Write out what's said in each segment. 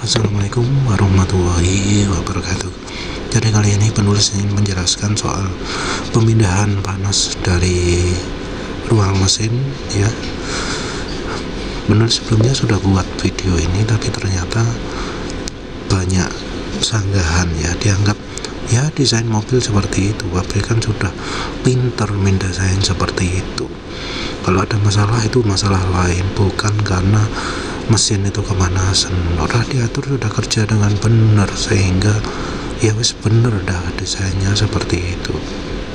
Assalamualaikum warahmatullahi wabarakatuh. Jadi kali ini penulis ingin menjelaskan soal pemindahan panas dari ruang mesin ya. Benar sebelumnya sudah buat video ini, tapi ternyata banyak sanggahan ya, dianggap ya desain mobil seperti itu, pabrikan sudah pinter mendesain seperti itu. Kalau ada masalah itu masalah lain, bukan karena mesin itu kemanasan. Radiator sudah kerja dengan benar sehingga ya wis bener dah desainnya seperti itu.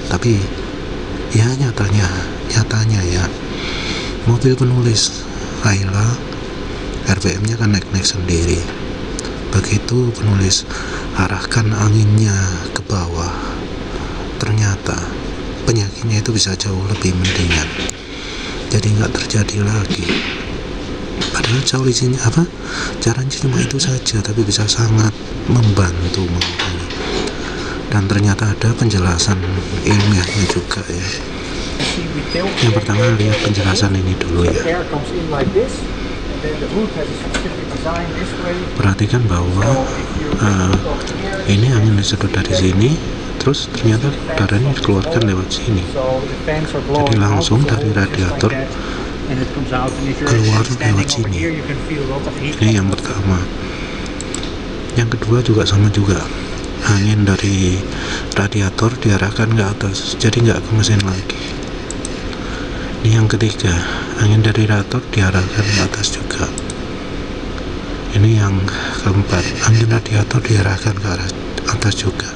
Tapi ya nyatanya ya mobil penulis Ayla RPM nya kan naik-naik sendiri. Begitu penulis arahkan anginnya ke bawah, ternyata penyakitnya itu bisa jauh lebih mendingan, jadi nggak terjadi lagi. Padahal caranya cuma itu saja, tapi bisa sangat membantu mengurangi. Dan ternyata ada penjelasan ilmiahnya juga ya. Yang pertama lihat penjelasan ini dulu ya. Perhatikan bahwa ini angin disedot dari sini, terus ternyata udaranya dikeluarkan lewat sini. Jadi langsung dari radiator keluar lewat sini. Ini yang pertama. Yang kedua juga sama juga, angin dari radiator diarahkan ke atas, jadi nggak ke mesin lagi. Ini yang ketiga, angin dari radiator diarahkan ke atas juga. Ini yang keempat, angin radiator diarahkan ke arah atas juga.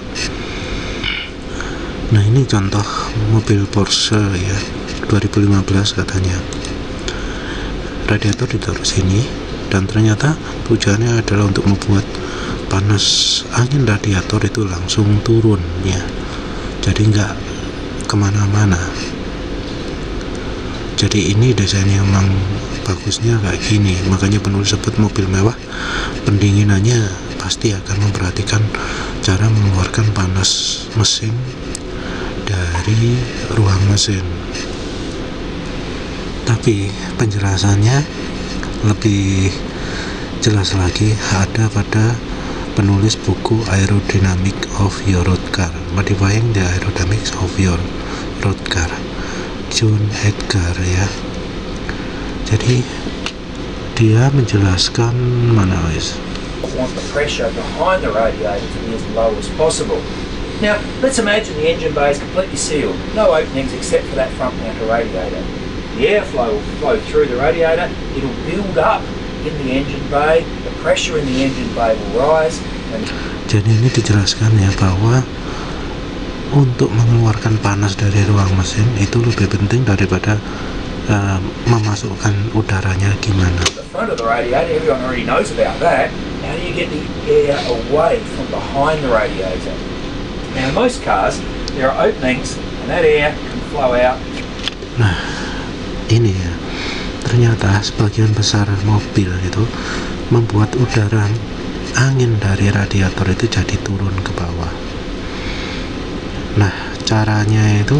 Nah ini contoh mobil Porsche ya, 2015 katanya. Radiator ditaruh sini, dan ternyata tujuannya adalah untuk membuat panas angin radiator itu langsung turun ya, jadi nggak kemana-mana. Jadi ini desain yang memang bagusnya kayak gini, makanya penulis sebut mobil mewah pendinginannya pasti akan memperhatikan cara mengeluarkan panas mesin dari ruang mesin. Tapi penjelasannya lebih jelas lagi ada pada penulis buku Aerodynamic of Your Road Car, Modifying the Aerodynamics of Your Road Car, John Edgar ya. Jadi dia menjelaskan mana wis. Want the pressure behind the radiator to be as low as possible. Now, let's imagine the engine bay is completely sealed, no openings except for that front mounted radiator. The airflow will flow through the radiator, it'll build up in the engine bay, the pressure in the engine bay will rise. Jadi ini dijelaskan ya bahwa untuk mengeluarkan panas dari ruang mesin itu lebih penting daripada memasukkan udaranya gimana. The front of the radiator, everyone already knows about that. How do you get the air away from behind the radiator? Now in most cars there are openings and that air can flow out. Nah ini ya, ternyata sebagian besar mobil itu membuat udara angin dari radiator itu jadi turun ke bawah. Nah caranya itu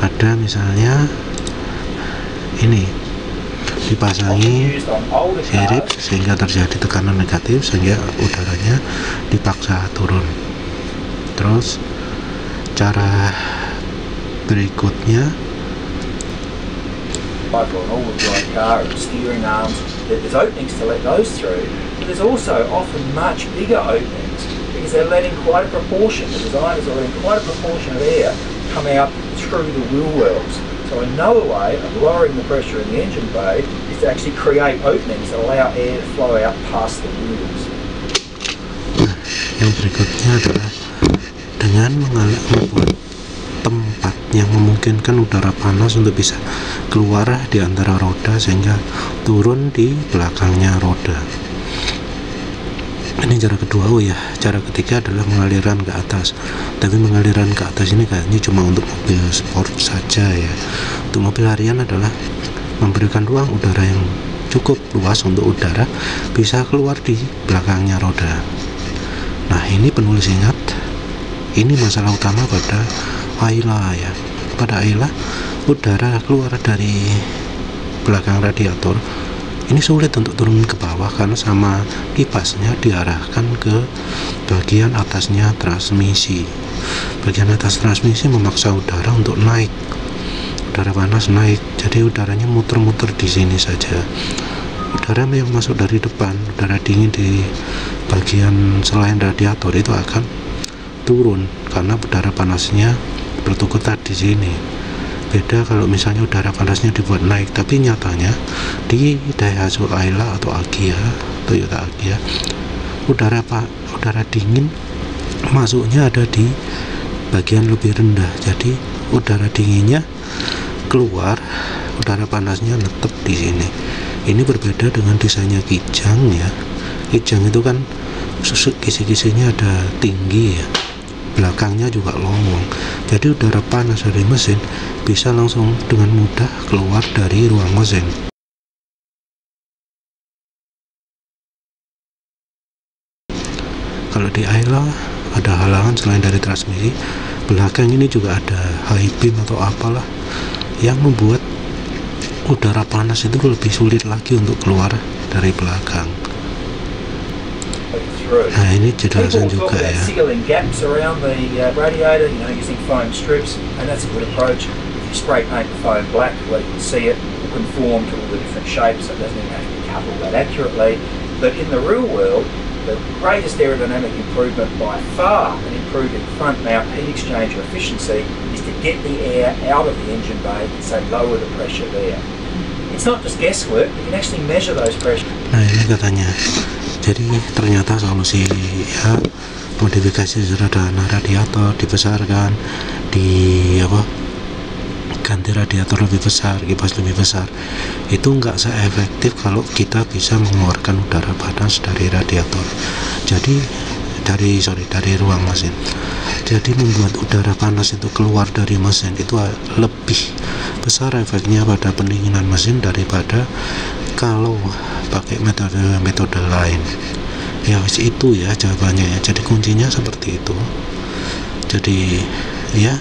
ada, misalnya ini dipasangi sirip sehingga terjadi tekanan negatif sehingga udaranya dipaksa turun. Terus cara berikutnya, Like an all-wheel car, steering arms, there's openings to let those through, but there's also often much bigger openings because they're letting quite a proportion, the designers are letting quite a proportion of air come out through the wheel wells. So another way of lowering the pressure in the engine bay is to actually create openings that allow air to flow out past the wheels. Nah, yang berikutnya adalah dengan membuat tempat yang memungkinkan udara panas untuk bisa keluar di antara roda sehingga turun di belakangnya roda. Ini cara kedua. Oh ya, cara ketiga adalah mengalirkan ke atas. Tapi mengalirkan ke atas ini kayaknya cuma untuk mobil sport saja ya. Untuk mobil harian adalah memberikan ruang udara yang cukup luas untuk udara bisa keluar di belakangnya roda. Nah ini penulis ingat, ini masalah utama pada Ayla ya. Pada Ayla udara keluar dari belakang radiator Ini sulit untuk turun ke bawah karena sama kipasnya diarahkan ke bagian atasnya transmisi. Bagian atas transmisi memaksa udara untuk naik, udara panas naik, jadi udaranya muter-muter di sini saja. Udara yang masuk dari depan, udara dingin di bagian selain radiator itu akan turun karena udara panasnya berkutat di sini. Beda kalau misalnya udara panasnya dibuat naik, tapi nyatanya di Daihatsu Ayla atau Agya, Toyota Agya, udara dingin masuknya ada di bagian lebih rendah, jadi udara dinginnya keluar, udara panasnya tetap di sini. Ini berbeda dengan desainnya Kijang ya. Kijang itu kan kisi-kisinya ada tinggi ya, belakangnya juga lowong, jadi udara panas dari mesin bisa langsung dengan mudah keluar dari ruang mesin. Kalau di Ayla ada halangan selain dari transmisi, belakang ini juga ada high beam atau apalah yang membuat udara panas itu lebih sulit lagi untuk keluar dari belakang. Nah, ini jelasan juga ya. Sealing gaps around the radiator, using foam strips, and that's a good approach. If you spray paint the foam black, where you can see it conform to all the different shapes, so it doesn't even have to be cut all that accurately. But in the real world, the greatest aerodynamic improvement by far in improving front mount heat exchanger efficiency is to get the air out of the engine bay and say lower the pressure there. It's not just guesswork, you can actually measure those pressures. Nah, ini katanya. Jadi ternyata solusi ya, modifikasi sederhana radiator dibesarkan, ganti radiator lebih besar, kipas lebih besar, itu nggak seefektif kalau kita bisa mengeluarkan udara panas dari radiator. Jadi dari ruang mesin. Jadi membuat udara panas itu keluar dari mesin itu lebih besar efeknya pada pendinginan mesin daripada kalau pakai metode lain. Ya itu ya jawabannya ya. Jadi kuncinya seperti itu. Jadi ya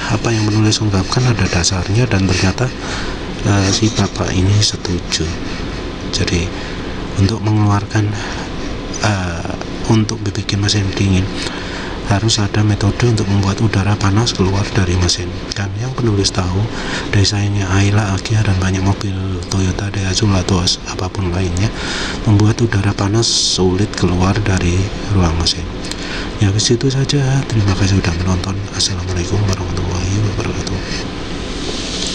apa yang menulis ungkapkan ada dasarnya, dan ternyata si bapak ini setuju. Jadi untuk mengeluarkan untuk bikin mesin dingin harus ada metode untuk membuat udara panas keluar dari mesin. Dan yang penulis tahu, desainnya Ayla, Agya, dan banyak mobil Toyota, Daihatsu, atau apapun lainnya membuat udara panas sulit keluar dari ruang mesin. Ya, itu saja. Terima kasih sudah menonton. Assalamualaikum warahmatullahi wabarakatuh.